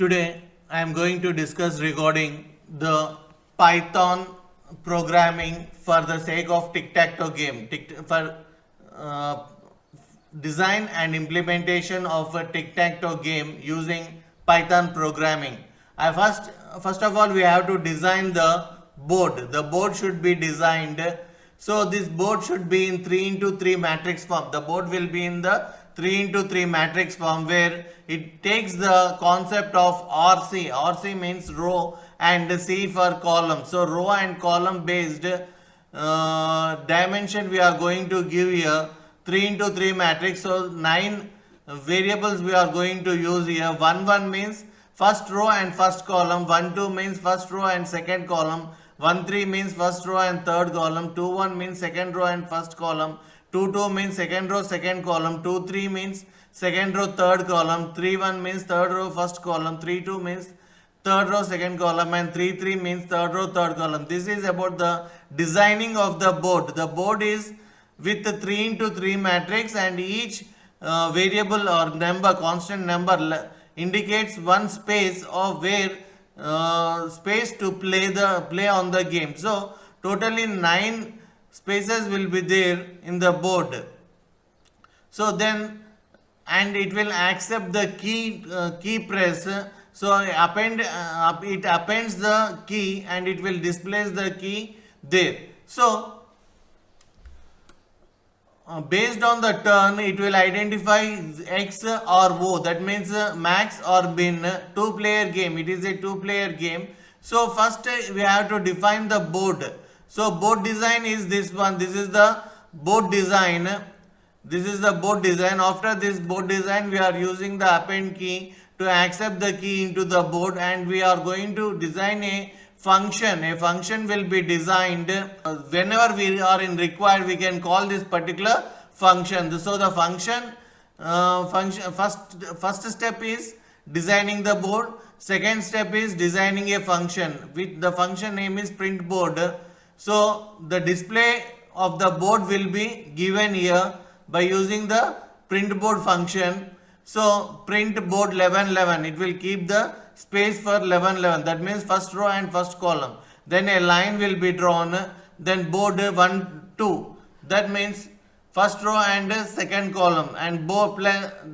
Today I am going to discuss regarding the Python programming for the sake of tic-tac-toe game for uh, design and implementation of a tic-tac-toe game using Python programming. I first of all we have to design the board. The board should be designed. So this board should be in 3 into 3 matrix form. The board will be in the 3 into 3 matrix form where it takes the concept of RC. RC means row and C for column. So row and column based dimension we are going to give here 3 into 3 matrix. So 9 variables we are going to use here. 1 means first row and first column. 1 means first row and second column. 1 means first row and third column. 2 means second row and first column. 2 means second row second column. 2 means second row third column. 3 means third row first column. 3 means third row second column, and 3 means third row third column. This is about the designing of the board. The board is with the 3 into 3 matrix, and each variable or number, constant number, indicates one space of where space to play on the game. So totally 9 spaces will be there in the board. So then, and it will accept the key press. So it appends the key and it will displace the key there. So based on the turn, it will identify X or O. That means max or min. 2-player game. It is a 2-player game. So first we have to define the board. So board design is this one. This is the board design. This is the board design. After this board design, we are using the append key to accept the key into the board, and we are going to design a function. A function will be designed whenever we are in required. We can call this particular function. So the function first step is designing the board. Second step is designing a function with the function name is print board. So the display of the board will be given here by using the print board function. So print board 1111, it will keep the space for 1111. That means first row and first column. Then a line will be drawn. Then board 1 2. That means first row and second column. And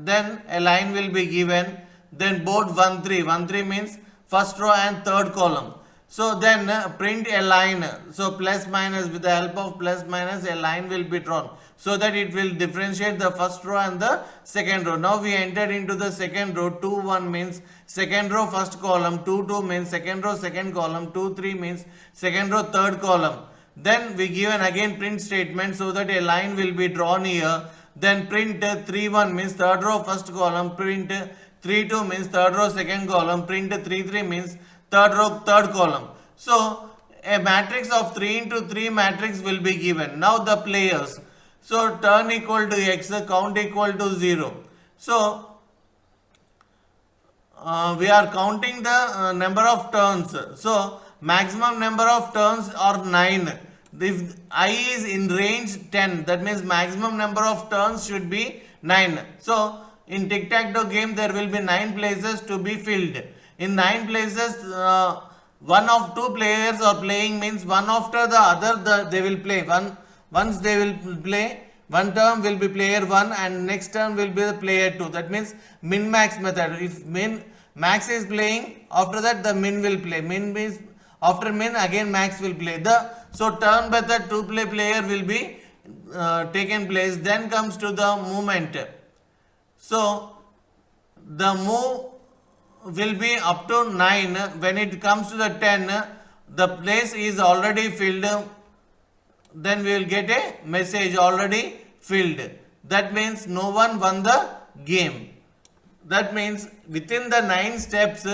then a line will be given. Then board 1 3. 1 3 means first row and third column. So then print a line. So plus minus, with the help of plus minus, a line will be drawn so that it will differentiate the first row and the second row. Now we entered into the second row. 2 1 means second row first column. 2 2 means second row second column. 2 3 means second row third column. Then we given again print statement so that a line will be drawn here. Then print 3 1 means third row first column. Print 3 2 means third row second column. Print 3 3 means third row third column. So a matrix of 3 into 3 matrix will be given. Now the players. So turn equal to X, count equal to 0. So we are counting the number of turns. So maximum number of turns are 9. If I is in range 10, that means maximum number of turns should be 9. So in tic-tac-toe game there will be 9 places to be filled. In 9 places, one of 2 players are playing, means one after the other they will play. Once they will play, one term will be player 1 and next term will be the player 2. That means min-max method. If max is playing, after that the min will play. Min means after min again max will play. So turn method 2 player will be taken place. Then comes to the movement. So the move will be up to 9. When it comes to the 10, the place is already filled. Then we will get a message already filled. That means no one won the game. That means within the 9 steps,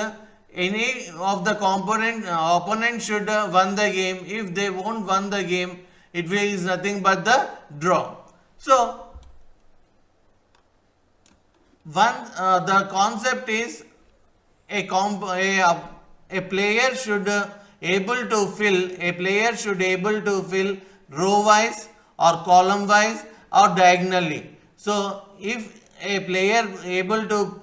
any of the opponent should won the game. If they won't won the game, it is nothing but the draw. So the concept is a player should able to fill row wise or column wise or diagonally. So if a player able to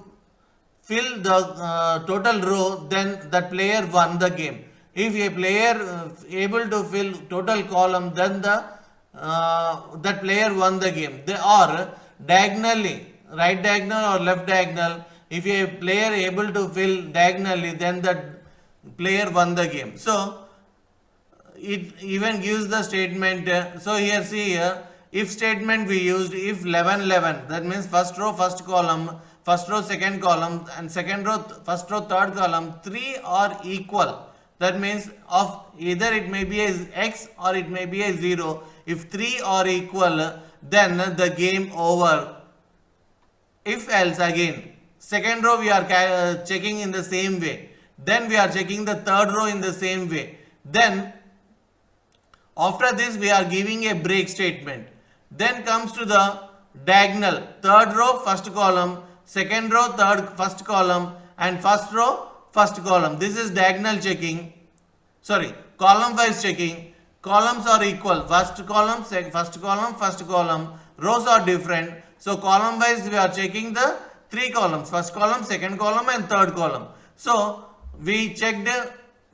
fill the total row, then that player won the game. If a player able to fill total column, then that player won the game. They are diagonally, right diagonal or left diagonal. If a player able to fill diagonally, then that player won the game. So it even gives the statement. So here see here, if statement we used, if 11 11, that means first row first column, first row second column, and second row first row third column, three are equal. That means of either it may be a x or it may be a 0. If three are equal, then the game over. If else, again second row we are checking in the same way, then we are checking the third row in the same way, then after this we are giving a break statement. Then comes to the diagonal, third row first column, second row third first column, and first row first column. This is diagonal checking, sorry, column wise checking. Columns are equal, first column first column, rows are different. So column wise we are checking the three columns, first column, second column, and third column. So we checked,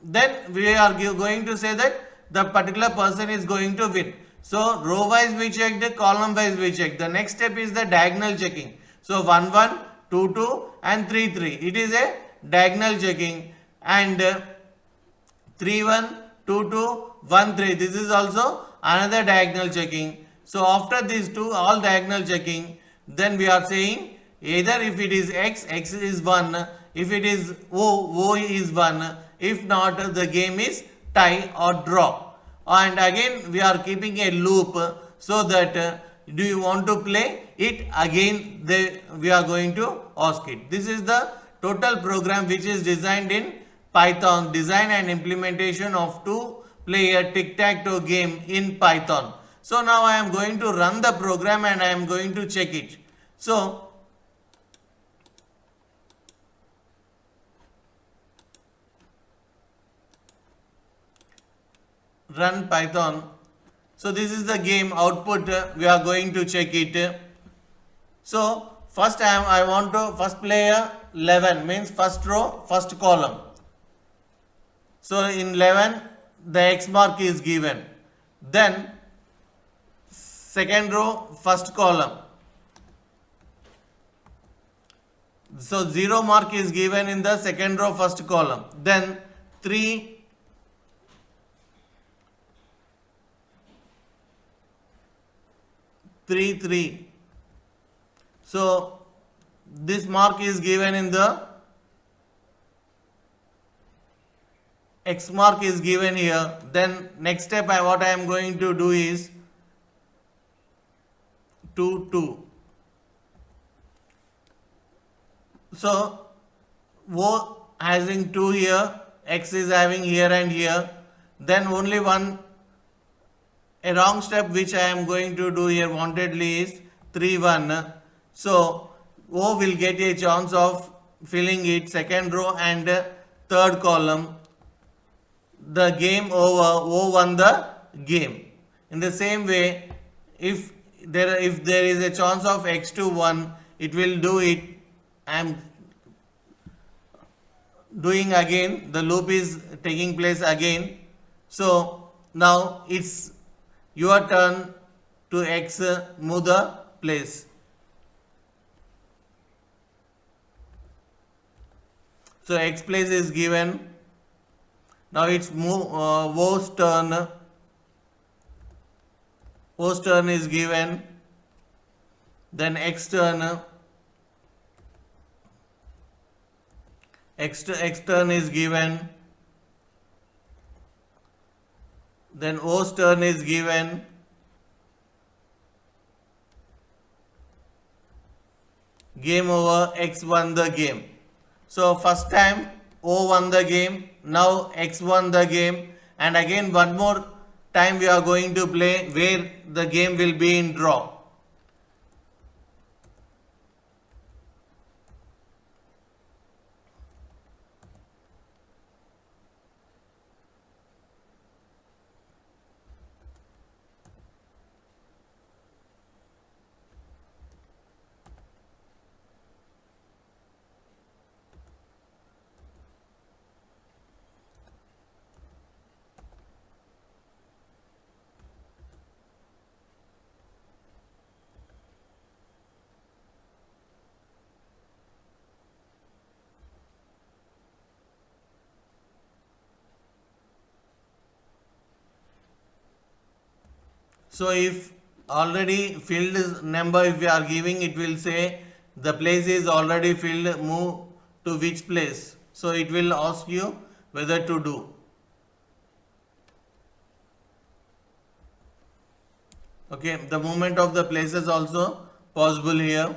then we are going to say that the particular person is going to win. So row wise we checked, column wise we checked. The next step is the diagonal checking. So 1 1, 2 2, and 3 3. It is a diagonal checking. And 3 1, 2 2, 1 3. This is also another diagonal checking. So after these two all diagonal checking, then we are saying either if it is x, x is 1. If it is O, O is 1. If not, the game is tie or draw. And again we are keeping a loop, so that do you want to play it again, we are going to ask it. This is the total program which is designed in Python, design and implementation of two-player tic-tac-toe game in Python. So now I am going to run the program and I am going to check it. So run Python. So this is the game output. We are going to check it. So first I want to first player 11 means first row first column. So in 11 the x mark is given. Then second row first column. So 0 mark is given in the second row first column. Then 3 3 3. So this mark is given in the x mark is given here. Then next step what I am going to do is 2 2. So O having 2 here, x is having here and here. Then only one a wrong step which I am going to do here wantedly is 3 1. So O will get a chance of filling it second row and third column. The game over, O won the game. In the same way, if there is a chance of x to 1, it will do it. I am doing again, the loop is taking place again. So now it's your turn to x move the place. So x place is given. Now it's O's turn. O's turn is given. Then x turn. X turn is given. Then O's turn is given. Game over, x won the game. So first time O won the game, now x won the game, and again one more time we are going to play where the game will be in draw. So if already filled number if we are giving, it will say the place is already filled, move to which place. So it will ask you whether to do. Okay, the movement of the places also possible here.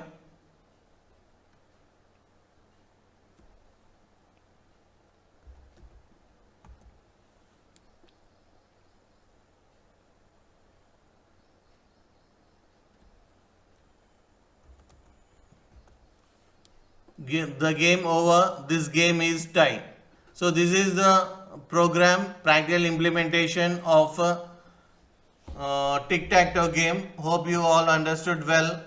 The game over, this game is tie. So this is the program practical implementation of tic-tac-toe game. Hope you all understood well.